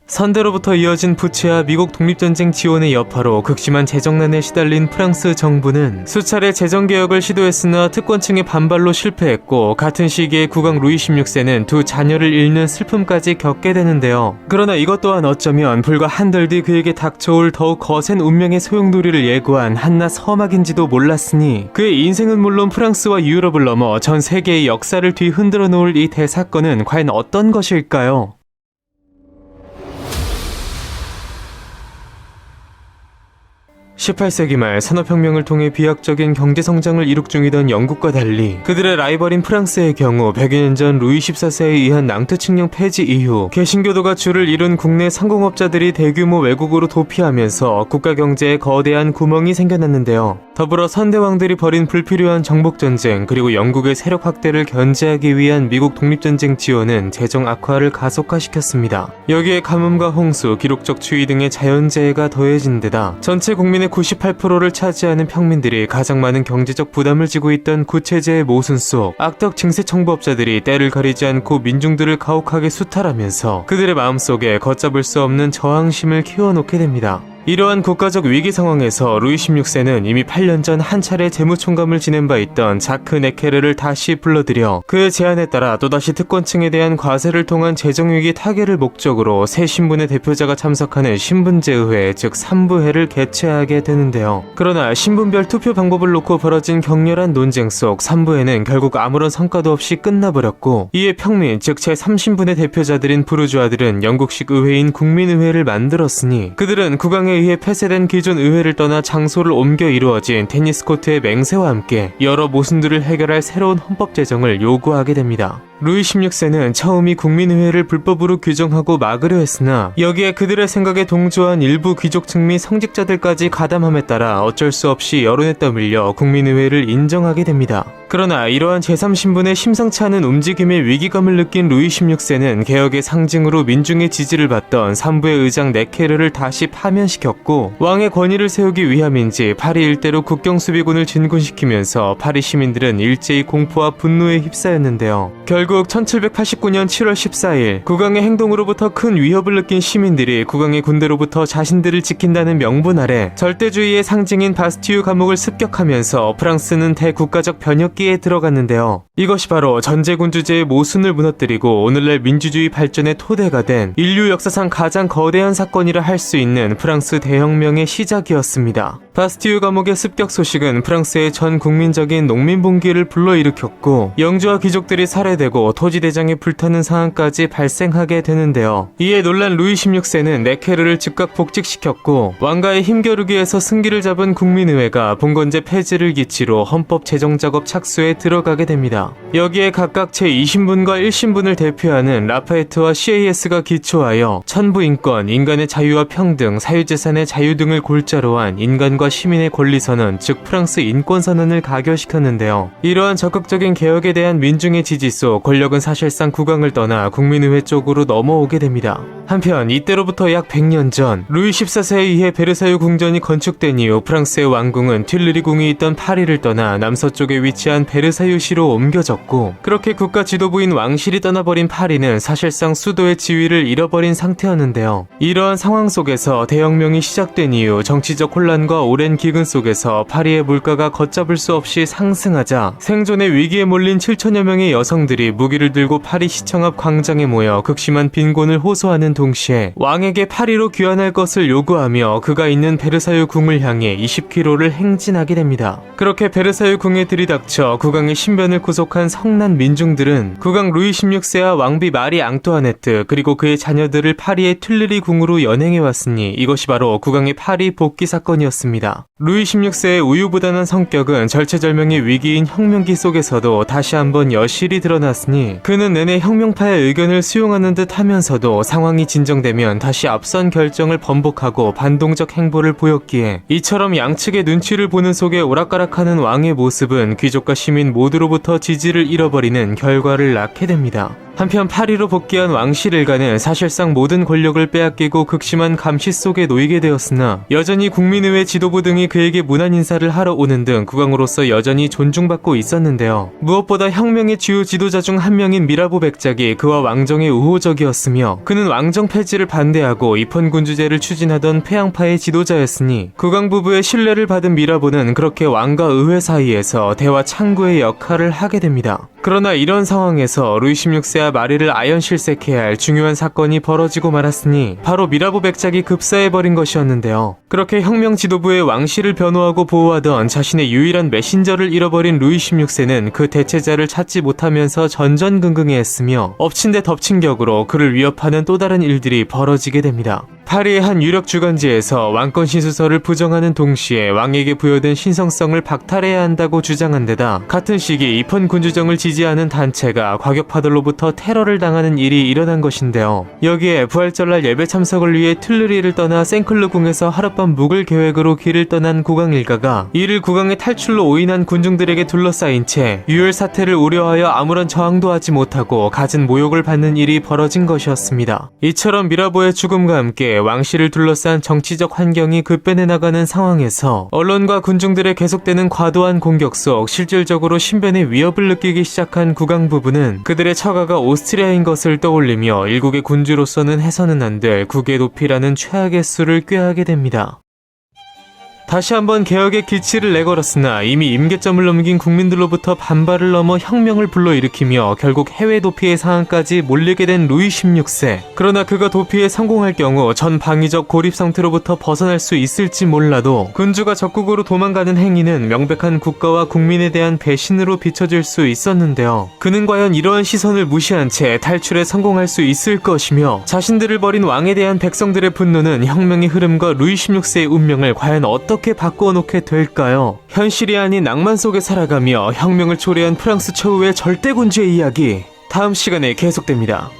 선대로부터 이어진 부채와 미국 독립전쟁 지원의 여파로 극심한 재정난에 시달린 프랑스 정부는 수차례 재정개혁을 시도했으나 특권층의 반발로 실패했고, 같은 시기에 국왕 루이 16세는 두 자녀를 잃는 슬픔까지 겪게 되는데요. 그러나 이것 또한 어쩌면 불과 한 달 뒤 그에게 닥쳐올 더욱 거센 운명의 소용돌이를 예고한 한낱 서막인지도 몰랐으니, 그의 인생은 물론 프랑스와 유럽을 넘어 전 세계의 역사를 뒤흔들어 놓을 이 대사건은 과연 어떤 것일까요? 18세기 말 산업혁명을 통해 비약적인 경제성장을 이룩 중이던 영국과 달리 그들의 라이벌인 프랑스의 경우 100여 년 전 루이 14세에 의한 낭트 칙령 폐지 이후 개신교도가 주를 이룬 국내 상공업자들이 대규모 외국으로 도피하면서 국가 경제에 거대한 구멍이 생겨났는데요. 더불어 선대왕들이 벌인 불필요한 정복전쟁, 그리고 영국의 세력 확대를 견제하기 위한 미국 독립전쟁 지원은 재정 악화를 가속화시켰습니다. 여기에 가뭄과 홍수, 기록적 추위 등의 자연재해가 더해진 데다 전체 국민의 98%를 차지하는 평민들이 가장 많은 경제적 부담을 지고 있던 구체제의 모순 속 악덕 징세청부업자들이 때를 가리지 않고 민중들을 가혹하게 수탈하면서 그들의 마음속에 걷잡을 수 없는 저항심을 키워놓게 됩니다. 이러한 국가적 위기 상황에서 루이 16세는 이미 8년 전 한 차례 재무총감을 지낸 바 있던 자크 네케르를 다시 불러들여 그의 제안에 따라 또다시 특권층에 대한 과세를 통한 재정위기 타개를 목적으로 새 신분의 대표자가 참석하는 신분제의회, 즉 3부회를 개최하게 되는데요. 그러나 신분별 투표 방법을 놓고 벌어진 격렬한 논쟁 속 3부회는 결국 아무런 성과도 없이 끝나버렸고, 이에 평민, 즉 제3신분의 대표자들인 부르주아들은 영국식 의회인 국민의회를 만들었으니, 그들은 국왕의 의해 폐쇄된 기존 의회를 떠나 장소를 옮겨 이루어진 테니스 코트의 맹세와 함께 여러 모순들을 해결할 새로운 헌법 제정을 요구하게 됩니다. 루이 16세는 처음이 국민의회를 불법으로 규정하고 막으려 했으나 여기에 그들의 생각에 동조한 일부 귀족층 및 성직자들까지 가담함에 따라 어쩔 수 없이 여론에 떠밀려 국민의회를 인정하게 됩니다. 그러나 이러한 제3신분의 심상치 않은 움직임에 위기감을 느낀 루이 16세는 개혁의 상징으로 민중의 지지를 받던 3부의 의장 네케르를 다시 파면시켰고, 왕의 권위를 세우기 위함인지 파리 일대로 국경수비군을 진군시키면서 파리 시민들은 일제히 공포와 분노에 휩싸였는데요. 결국 1789년 7월 14일 국왕의 행동으로부터 큰 위협을 느낀 시민들이 국왕의 군대로부터 자신들을 지킨다는 명분 아래 절대주의의 상징인 바스티유 감옥을 습격하면서 프랑스는 대국가적 변혁기에 들어갔는데요. 이것이 바로 전제군주제의 모순을 무너뜨리고 오늘날 민주주의 발전의 토대가 된 인류 역사상 가장 거대한 사건이라 할 수 있는 프랑스 대혁명의 시작이었습니다. 바스티유 감옥의 습격 소식은 프랑스의 전 국민적인 농민봉기를 불러일으켰고, 영주와 귀족들이 살해되고 토지대장이 불타는 상황까지 발생하게 되는데요. 이에 놀란 루이 16세는 네케르를 즉각 복직시켰고, 왕가의 힘겨루기에서 승기를 잡은 국민의회가 봉건제 폐지를 기치로 헌법 제정 작업 착수에 들어가게 됩니다. 여기에 각각 제2신분과 1신분을 대표하는 라파에트와 CAS가 기초하여 천부인권, 인간의 자유와 평등, 사유재산의 자유 등을 골자로 한 인간과 시민의 권리선언, 즉 프랑스 인권선언을 가결시켰는데요. 이러한 적극적인 개혁에 대한 민중의 지지 속 권력은 사실상 국왕을 떠나 국민의회 쪽으로 넘어오게 됩니다. 한편 이때로부터 약 100년 전 루이 14세에 의해 베르사유 궁전이 건축된 이후 프랑스의 왕궁은 튠르리 궁이 있던 파리를 떠나 남서쪽에 위치한 베르사유시로 옮겨졌고, 그렇게 국가 지도부인 왕실이 떠나버린 파리는 사실상 수도의 지위를 잃어버린 상태였는데요. 이러한 상황 속에서 대혁명이 시작된 이후 정치적 혼란과 오랜 기근 속에서 파리의 물가가 걷잡을 수 없이 상승하자 생존의 위기에 몰린 7천여 명의 여성들이 무기를 들고 파리 시청 앞 광장에 모여 극심한 빈곤을 호소하는 동시에 왕에게 파리로 귀환할 것을 요구하며 그가 있는 베르사유 궁을 향해 20km를 행진하게 됩니다. 그렇게 베르사유 궁에 들이닥쳐 국왕의 신변을 구속한 성난 민중들은 국왕 루이 16세와 왕비 마리 앙뚜아네트 그리고 그의 자녀들을 파리의 튠르리 궁으로 연행해왔으니 이것이 바로 국왕의 파리 복귀 사건이었습니다. 루이 16세의 우유부단한 성격은 절체절명의 위기인 혁명기 속에서도 다시 한번 여실히 드러났으니, 그는 내내 혁명파의 의견을 수용하는 듯 하면서도 상황이 진정되면 다시 앞선 결정을 번복하고 반동적 행보를 보였기에, 이처럼 양측의 눈치를 보는 속에 오락가락하는 왕의 모습은 귀족과 시민 모두로부터 지지를 잃어버리는 결과를 낳게 됩니다. 한편 파리로 복귀한 왕실 일가는 사실상 모든 권력을 빼앗기고 극심한 감시 속에 놓이게 되었으나 여전히 국민의회 지도부 등이 그에게 문안 인사를 하러 오는 등 국왕으로서 여전히 존중받고 있었는데요. 무엇보다 혁명의 주요 지도자 중 한 명인 미라보 백작이 그와 왕정에 우호적이었으며 그는 왕정 폐지를 반대하고 입헌군주제를 추진하던 패양파의 지도자였으니 국왕 부부의 신뢰를 받은 미라보는 그렇게 왕과 의회 사이에서 대화 창구의 역할을 하게 됩니다. 그러나 이런 상황에서 루이 16세와 마리를 아연실색해야 할 중요한 사건이 벌어지고 말았으니 바로 미라보 백작이 급사해버린 것이었는데요. 그렇게 혁명 지도부의 왕실을 변호하고 보호하던 자신의 유일한 메신저를 잃어버린 루이 16세는 그 대체자를 찾지 못하면서 전전긍긍해했으며 엎친 데 덮친 격으로 그를 위협하는 또 다른 일들이 벌어지게 됩니다. 파리의 한 유력 주간지에서 왕권 신수설을 부정하는 동시에 왕에게 부여된 신성성을 박탈해야 한다고 주장한 데다 같은 시기 입헌군주정을 지지하는 단체가 과격파들로부터 테러를 당하는 일이 일어난 것인데요. 여기에 부활절날 예배 참석을 위해 툴르리를 떠나 생클르 궁에서 하룻밤 묵을 계획으로 길을 떠난 국왕 일가가 이를 국왕의 탈출로 오인한 군중들에게 둘러싸인 채 유혈 사태를 우려하여 아무런 저항도 하지 못하고 갖은 모욕을 받는 일이 벌어진 것이었습니다. 이처럼 미라보의 죽음과 함께 왕실을 둘러싼 정치적 환경이 급변해 나가는 상황에서 언론과 군중들의 계속되는 과도한 공격 속 실질적으로 신변의 위협을 느끼기 시작한 국왕 부부는 그들의 처가가 오스트리아인 것을 떠올리며 일국의 군주로서는 해서는 안 될 국의 높이라는 최악의 수를 꾀하게 됩니다. 다시 한번 개혁의 기치를 내걸었으나 이미 임계점을 넘긴 국민들로부터 반발을 넘어 혁명을 불러일으키며 결국 해외 도피의 상황까지 몰리게 된 루이 16세. 그러나 그가 도피에 성공할 경우 전 방위적 고립 상태로부터 벗어날 수 있을지 몰라도 군주가 적국으로 도망가는 행위는 명백한 국가와 국민에 대한 배신으로 비춰질 수 있었는데요. 그는 과연 이러한 시선을 무시한 채 탈출에 성공할 수 있을 것이며 자신들을 버린 왕에 대한 백성들의 분노는 혁명의 흐름과 루이 16세의 운명을 과연 어떻게 바꾸어 놓게 될까요? 현실이 아닌 낭만 속에 살아가며 혁명을 초래한 프랑스 최후의 절대군주의 이야기 다음 시간에 계속됩니다.